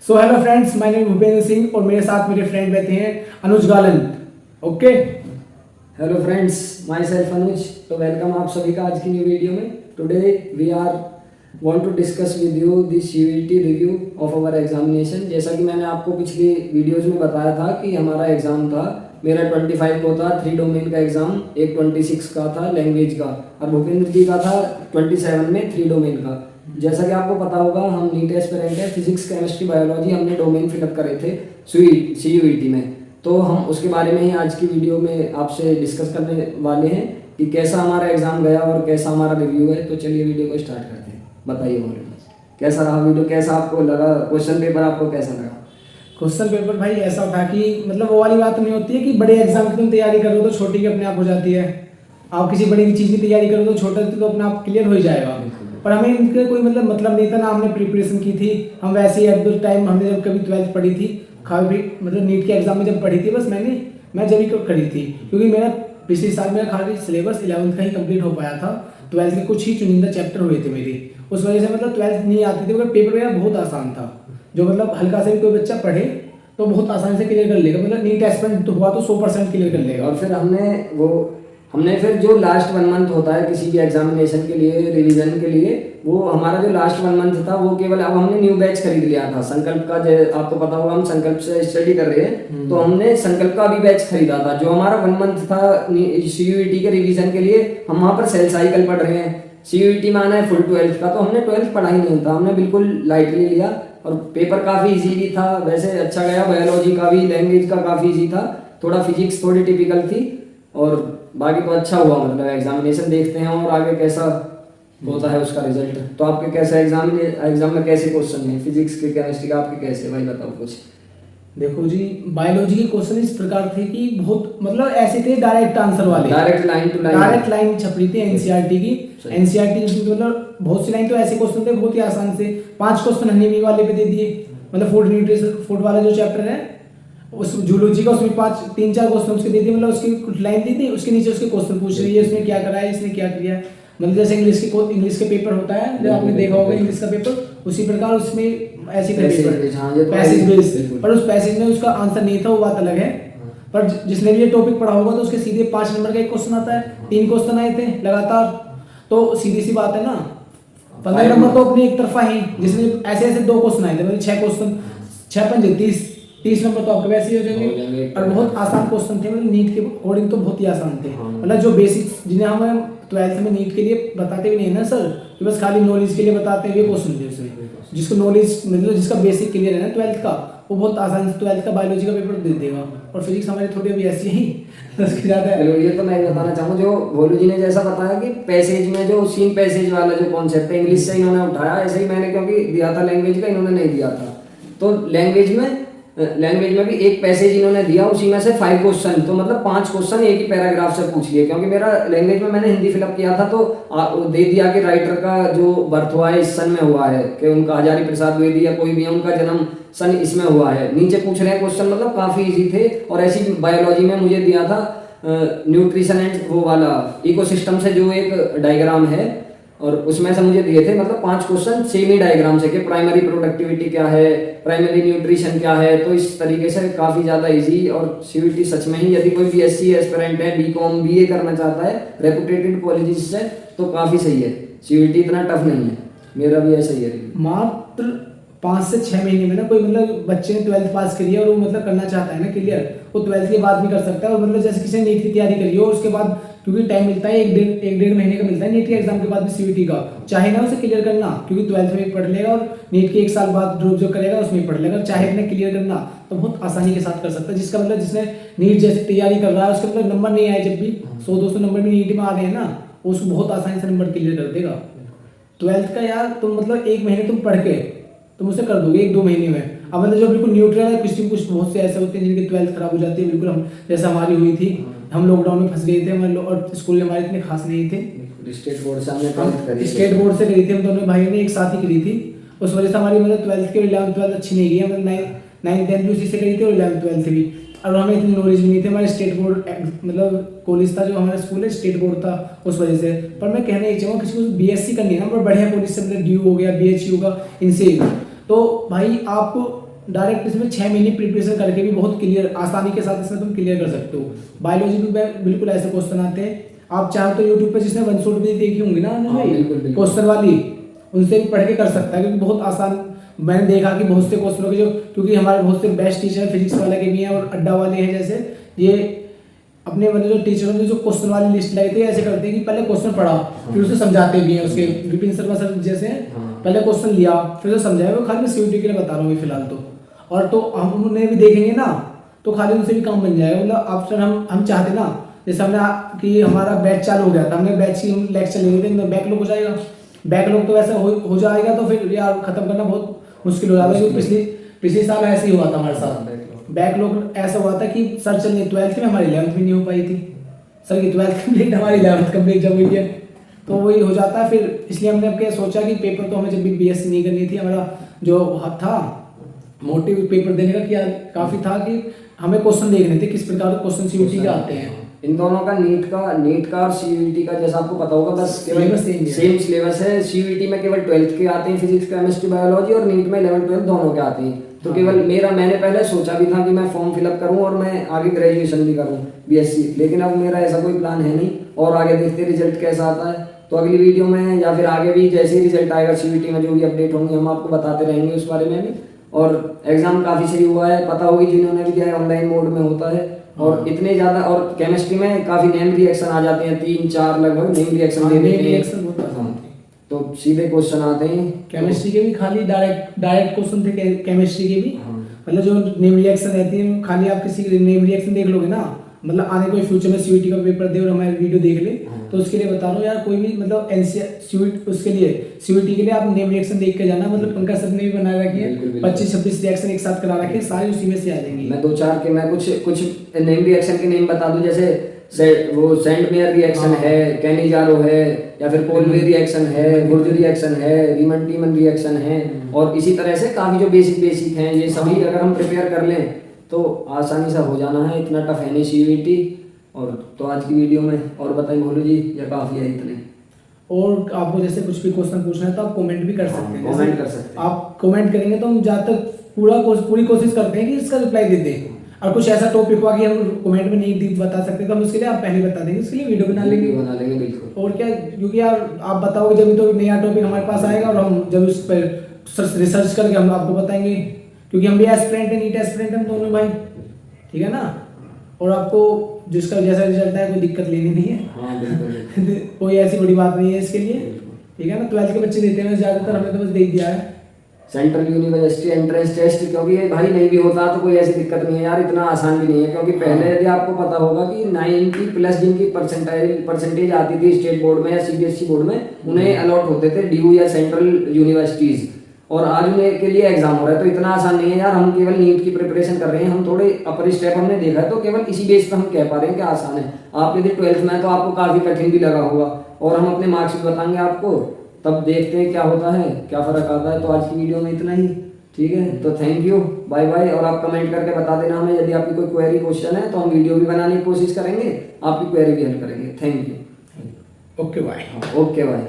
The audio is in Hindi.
So hello friends, my name Bhupendra Singh और मेरे साथ मेरे फ्रेंड रहते हैं Anuj Galant. Okay, hello friends, myself Anuj. तो वेलकम आप सभी का आज की न्यू वीडियो में। Today we are want to discuss with you the CUET review of our examination. जैसा कि मैंने आपको पिछली वीडियोस में बताया था कि हमारा एग्जाम था, मेरा 25 को था 3 डोमेन का एग्जाम, एक 26 का था लैंग्वेज का, और भूपेंद्र जी का था 27 में 3 डोमेन का। जैसा कि आपको पता होगा, हम नीट एस्पिरेंट है, फिजिक्स केमिस्ट्री बायोलॉजी हमने डोमेन फिलअप करे थे सीयूईटी में। तो हम उसके बारे में ही आज की वीडियो में आपसे डिस्कस करने वाले हैं कि कैसा हमारा एग्जाम गया और कैसा हमारा रिव्यू है। तो चलिए वीडियो को स्टार्ट करते हैं। बताइए मोरे, कैसा रहा वीडियो, कैसा आपको लगा, क्वेश्चन पेपर आपको कैसा लगा? क्वेश्चन पेपर भाई ऐसा था कि मतलब वो वाली बात नहीं होती है कि बड़े एग्जाम की तुम तैयारी करो तो छोटी की अपने आप हो जाती है। आप किसी बड़ी चीज़ की तैयारी करो तो छोटा तो अपने आप क्लियर हो ही जाएगा। पर हमें इनका कोई मतलब नहीं था ना, हमने प्रिपरेशन की थी। हम वैसे ही एट द टाइम हमने जब कभी 12th पढ़ी थी, खाली मतलब नीट के एग्जाम में जब पढ़ी थी, बस मैं जब ही करी थी, क्योंकि मेरा पिछले साल मेरा खाली सिलेबस 11th का ही कंप्लीट हो पाया था। 12th के कुछ ही चुनिंदा चैप्टर हुए थे मेरे, उस वजह से मतलब 12th नहीं आती थी। मगर पेपर मेरा बहुत आसान था, जो मतलब हल्का से भी कोई बच्चा पढ़े तो बहुत आसानी से क्लियर कर लेगा। मतलब नीट एस्पिरेंट तो हुआ तो 100% क्लियर कर लेगा। और फिर हमने फिर जो लास्ट 1 मंथ होता है किसी भी एग्जामिनेशन के लिए, रिवीजन के लिए, वो हमारा जो लास्ट 1 मंथ था वो केवल, अब हमने न्यू बैच खरीद लिया था संकल्प का। आपको पता होगा हम संकल्प से स्टडी कर रहे हैं, तो हमने संकल्प का भी बैच खरीदा था। जो हमारा 1 मंथ था सीयूईटी के रिवीजन के लिए, हम वहाँ पर सेल साइकिल पढ़ रहे हैं। सीयूईटी में आना है फुल 12th का, तो हमने 12th पढ़ा ही नहीं था, हमने बिल्कुल लाइटली लिया। और पेपर काफ़ी इजी भी था, वैसे अच्छा गया। बायोलॉजी का भी, लैंग्वेज का काफ़ी इजी था, थोड़ा फिजिक्स थोड़ी टिपिकल थी, और बाकी तो अच्छा हुआ। मतलब एग्जामिनेशन देखते हैं और आगे कैसा होता है उसका रिजल्ट। तो आपके कैसा एग्जाम में कैसे क्वेश्चन है, फिजिक्स के, केमिस्ट्री का आपके कैसे, भाई बताओ कुछ। देखो जी, बायोलॉजी के क्वेश्चन इस प्रकार थे कि बहुत मतलब ऐसे थे डायरेक्ट आंसर वाले, direct line to line, direct line छप रही थी एनसीईआरटी की। एनसीईआरटी मतलब बहुत सी लाइन तो ऐसे क्वेश्चन थे बहुत ही आसान से। 5 क्वेश्चन हनीमी वाले पे दे दिए, मतलब फूड न्यूट्रिशन, फूड वाला जो चैप्टर है उस जूलॉजी का, उसमें 3-4 क्वेश्चन उसके दे दिए। मतलब उसकी कुछ लाइन दी थी, उसके नीचे उसके क्वेश्चन पूछ रही है, इसने क्या करा है, इसने क्या किया। मतलब जैसे इंग्लिश के पेपर होता है, जब आपने देखा होगा इंग्लिश का पेपर, उसी प्रकार उसमें ऐसी पैसेज बेस्ड, पर उस पैसेज में उसका आंसर नहीं था, वो बात अलग है। पर जिसने भी ये टॉपिक पढ़ा होगा तो उसके सीधे 5 नंबर का एक क्वेश्चन आता है। 3 क्वेश्चन आए थे लगातार, तो सीधी सी बात है ना, 15 नंबर तो अपनी एक तरफा ही। जिसने ऐसे 2 क्वेश्चन आए थे, मतलब 6 क्वेश्चन, 6 पंजे 30 नंबर तो आपके वैसे ही हो जाएंगे। और बहुत आसान क्वेश्चन थे, मतलब नीट के अकॉर्डिंग तो बहुत ही आसान थे। मतलब जो बेसिक्स जिन्हें हम 12th में नीट के लिए बताते भी नहीं ना सर, कि बस खाली नॉलेज के लिए बताते हुए क्वेश्चन थे उसमें। जिसको नॉलेज मतलब जिसका बेसिक क्लियर है ना 12th का, वो बहुत आसानी से 12th का बायोलॉजी का पेपर दे देगा। और फिजिक्स हमारी थोड़ी अभी ऐसी ही उसकी ज्यादा है। ये तो मैं बताना चाहूँ, जो भोलू जी ने जैसा बताया कि पैसेज में जो सीन पैसेज वाला जो कॉन्सेप्ट है इंग्लिश से इन्होंने उठाया, ऐसे ही मैंने क्योंकि दिया था लैंग्वेज का, इन्होंने नहीं दिया था। तो लैंग्वेज में भी एक पैसेज इन्होंने दिया, उसी में से 5 क्वेश्चन, तो मतलब 5 क्वेश्चन एक ही पैराग्राफ से पूछ लिए। क्योंकि मेरा लैंग्वेज में मैंने हिंदी फिलअप किया था, तो दे दिया कि राइटर का जो बर्थ हुआ है इस सन में हुआ है, कि उनका हजारी प्रसाद द्विवेदी या कोई भी है, उनका जन्म सन इसमें हुआ है। नीचे पूछ रहे हैं क्वेश्चन, मतलब काफी इजी थे। और ऐसी बायोलॉजी में मुझे दिया था न्यूट्रिशन एंड वो वाला इकोसिस्टम से जो एक डायग्राम है, और उसमें से मुझे दिए थे मतलब 5 क्वेश्चन सेम ही डायग्राम से, कि प्राइमरी प्रोडक्टिविटी क्या है, प्राइमरी न्यूट्रिशन क्या है। तो इस तरीके से काफ़ी ज़्यादा इजी। और सीयूईटी सच में ही, यदि कोई बीएससी एस्पिरेंट है, बीकॉम बीए करना चाहता है रेपुटेटेड कॉलेजेस से, तो काफ़ी सही है। सीयूईटी इतना टफ नहीं है, मेरा भी ऐसा ही है। मात्र 5 से 6 महीने में ना कोई मतलब बच्चे ने 12th पास करी है और वो मतलब करना चाहता है ना क्लियर, वो 12th के बाद भी कर सकता है। और मतलब जैसे किसी ने नीट की तैयारी करी हो, उसके बाद क्योंकि टाइम मिलता है, 1-1.5 महीने का मिलता है नीट के एग्जाम के बाद भी सीयूईटी का, चाहे ना उसे क्लियर करना, क्योंकि 12th में पढ़ लेगा और नीट के 1 साल बाद ड्रॉप जो करेगा उसमें पढ़ लेगा, चाहे अपने क्लियर करना तो बहुत आसानी के साथ कर सकता है। जिसका मतलब जिसने नीट जैसे तैयारी कर रहा है, उसका मतलब नंबर नहीं आए, जब भी 100-200 नंबर भी नीट में आ गए ना, उसको बहुत आसानी से नंबर क्लियर कर देगा। 12th का यार तुम मतलब 1 महीने तुम पढ़ के तुम उसे कर दोगे 1-2 महीने में। अब मतलब जो बिल्कुल न्यूट्रल है, कुछ बहुत से ऐसे होते हैं जिनकी 12th खराब हो जाती है बिल्कुल। हम जैसे हमारी हुई थी, हम लॉकडाउन में फंस गए थे, हमारे और स्कूल हमारे इतने खास नहीं थे। स्टेट बोर्ड से हमने 12th करी, स्टेट बोर्ड से करी थी, हम दोनों भाइयों ने एक साथ ही करी थी। उस वजह से हमारी मतलब 12th के 11th-12th अच्छी नहीं गई। मतलब 9th-10th भी उसी से करी थी और 11th-12th भी। और हमें इतनी नॉलेज भी नहीं थी। हमारे स्टेट बोर्ड मतलब कॉलेज था, जो हमारा स्कूल है स्टेट बोर्ड था, उस वजह से। पर मैं कहना ही चाहूँगा किसी को बीएससी करनी है ना, पर बढ़िया कॉलेज से, मतलब डीयू हो गया, बीएचयू का, इनसे। तो भाई आप डायरेक्ट इसमें 6 महीने प्रिपरेशन करके भी बहुत क्लियर आसानी के साथ इसमें तुम क्लियर कर सकते हो। बायोलॉजी में बिल्कुल ऐसे क्वेश्चन आते हैं, आप चाहो तो यूट्यूब पे जिसने वन शॉट भी देखी होंगी ना भाई क्वेश्चन वाली, उनसे भी पढ़ के कर सकता है, क्योंकि बहुत आसान। मैंने देखा कि बहुत से क्वेश्चनों के जो, क्योंकि हमारे बहुत से बेस्ट टीचर फिजिक्स वाले के भी हैं और अड्डा वाले हैं, जैसे ये अपने वाले जो टीचरों ने जो क्वेश्चन वाली लिस्ट लगाई थी, ऐसे करते हैं कि पहले क्वेश्चन पढ़ा फिर उसे समझाते भी हैं। उसके विपिन शर्मा सर जैसे पहले क्वेश्चन लिया फिर उसे समझाया। वो खाली मैं सीयूटी के लिए बता रहा हूँ फिलहाल तो, और तो हम उन्हें भी देखेंगे ना तो खाली उनसे भी काम बन जाएगा। मतलब ऑप्शन हम चाहते ना, जैसे हमने कि हमारा बैच चालू हो गया था, हमने बैच की लेक्चर ले थे, बैकलॉग हो जाएगा। बैकलॉग तो वैसे हो जाएगा तो फिर यार खत्म करना बहुत मुश्किल हो जाता है, क्योंकि पिछले साल ऐसे ही हुआ था हमारे साथ। बैकलॉग ऐसा हुआ था कि सर चलिए 12th में हमारी 11th भी नहीं हो पाई थी, सर की 12th कंप्लीट हमारी 11th कंप्लीट जब हुई है, तो वही हो जाता है फिर। इसलिए हमने अब क्या सोचा कि पेपर तो हमें जब भी बीएससी नहीं करनी थी, हमारा जो था मोटिव पेपर देने का क्या काफी था कि हमें क्वेश्चन देखने थे किस प्रकार के क्वेश्चन सीयूटी के आते हैं। इन दोनों का नीट का और सीयूटी का जैसा आपको पता होगा बस सेम सिलेबस है। सीयूटी में केवल 12th के आते हैं फिजिक्स केमिस्ट्री बायोलॉजी, और नीट में 11th 12th दोनों के आते हैं। तो केवल मैंने पहले सोचा भी था कि मैं फॉर्म फिलअप करूं और मैं आगे ग्रेजुएशन भी करूं बीएससी, लेकिन अब मेरा ऐसा कोई प्लान है नहीं, और आगे देखते रिजल्ट कैसा आता है। तो अगली वीडियो में या फिर आगे भी जैसे ही रिजल्ट आएगा सीयूटी में जो भी अपडेट होंगे हम आपको बताते रहेंगे उस बारे में भी। और एग्जाम काफी सही हुआ है, पता होगी जिन्होंने भी दिया है, ऑनलाइन मोड में होता है। और इतने ज्यादा, और केमिस्ट्री में काफी नेम रिएक्शन आ जाते हैं, 3-4 लगभग नेम रिएक्शन दे देते हैं, तो सीधे क्वेश्चन आते हैं। केमिस्ट्री के भी खाली डायरेक्ट क्वेश्चन थे केमिस्ट्री के भी, मतलब जो नेम रिएक्शन रहती है खाली आप किसी नेम रिएक्शन देख लोगे ना, मतलब आने कोई फ्यूचर में सीयूटी का पेपर दे और हमारे वीडियो देख ले, तो उसके लिए बता रहा हूँ यार, कोई भी मतलब एनसीआर उसके लिए सीयूटी के लिए आप नेम रिएक्शन देख के जाना। मतलब पंकज सर ने भी बना रखी है 25-26 रिएक्शन एक साथ करा रखे, सारे उसी में से आ जाएंगी। मैं 2-4 के मैं कुछ नेम रिएक्शन के नेम बता दूं, जैसे वो सेंडमेयर रिएक्शन है, कैनिजारो है, या फिर पोलवे रिएक्शन है, बुर्ज रिएक्शन है, रीमन टीमन रिएक्शन है, और इसी तरह से काफी जो बेसिक हैं ये सभी अगर हम प्रिपेयर कर लें तो आसानी से हो जाना है, इतना टफ है नहीं सीयूटी। और तो आज की वीडियो में और बताइए भोलू जी, या काफी है इतने? और आपको जैसे कुछ भी क्वेश्चन पूछना है तो आप कमेंट भी कर सकते हैं, कमेंट कर सकते हैं। आप कमेंट करेंगे तो हम जहाँ तक पूरी कोशिश करते हैं कि इसका रिप्लाई दे दें। और कुछ ऐसा टॉपिक हुआ कि हम कमेंट में नहीं बता सकते तो हम उसके लिए आप पहले बता देंगे, उसके लिए वीडियो बना लेंगे बिल्कुल। और क्या, क्योंकि यार आप बताओगे जब तो नया टॉपिक हमारे पास आएगा, और हम जब उस पर रिसर्च करके हम आपको बताएंगे, क्योंकि हम भी एस्पिरेंट है, नीट एस्पिरेंट हम दोनों भाई, ठीक है ना। और आपको जिसका जैसा रिजल्ट है कोई दिक्कत लेनी नहीं है। हाँ, बिल्कुल। कोई ऐसी बड़ी बात नहीं है इसके लिए, ठीक है ना। 12th के बच्चे देते हैं ज्यादातर, हमने तो बस दे दिया है सेंट्रल यूनिवर्सिटी एंट्रेंस टेस्ट, क्योंकि ये भाई नहीं भी होता तो कोई ऐसी दिक्कत नहीं है यार, इतना आसान भी नहीं है। क्योंकि पहले यदि आपको पता होगा कि 90+ जिनकी परसेंटेज आती थी स्टेट बोर्ड में या सीबीएसई बोर्ड में, उन्हें अलॉट होते थे डीयू या सेंट्रल यूनिवर्सिटीज, और आज उन्हें के लिए एग्जाम हो रहा है। तो इतना आसान नहीं है यार, हम केवल नीट की प्रिपरेशन कर रहे हैं, हम थोड़े अपर स्टेप हमने देखा है, तो केवल इसी बेस पर हम कह पा रहे हैं कि आसान है। आप यदि 12th में तो आपको काफी कठिन भी लगा होगा, और हम अपने मार्क्स भी बताएंगे आपको, तब देखते हैं क्या होता है, क्या फर्क आता है। तो आज की वीडियो में इतना ही, ठीक है। तो थैंक यू, बाय बाय। और आप कमेंट करके बता देना हमें, यदि आपकी कोई क्वेरी क्वेश्चन है तो हम वीडियो भी बनाने की कोशिश करेंगे, आपकी क्वेरी भी हल करेंगे। Thank you. Okay bye. Okay bye.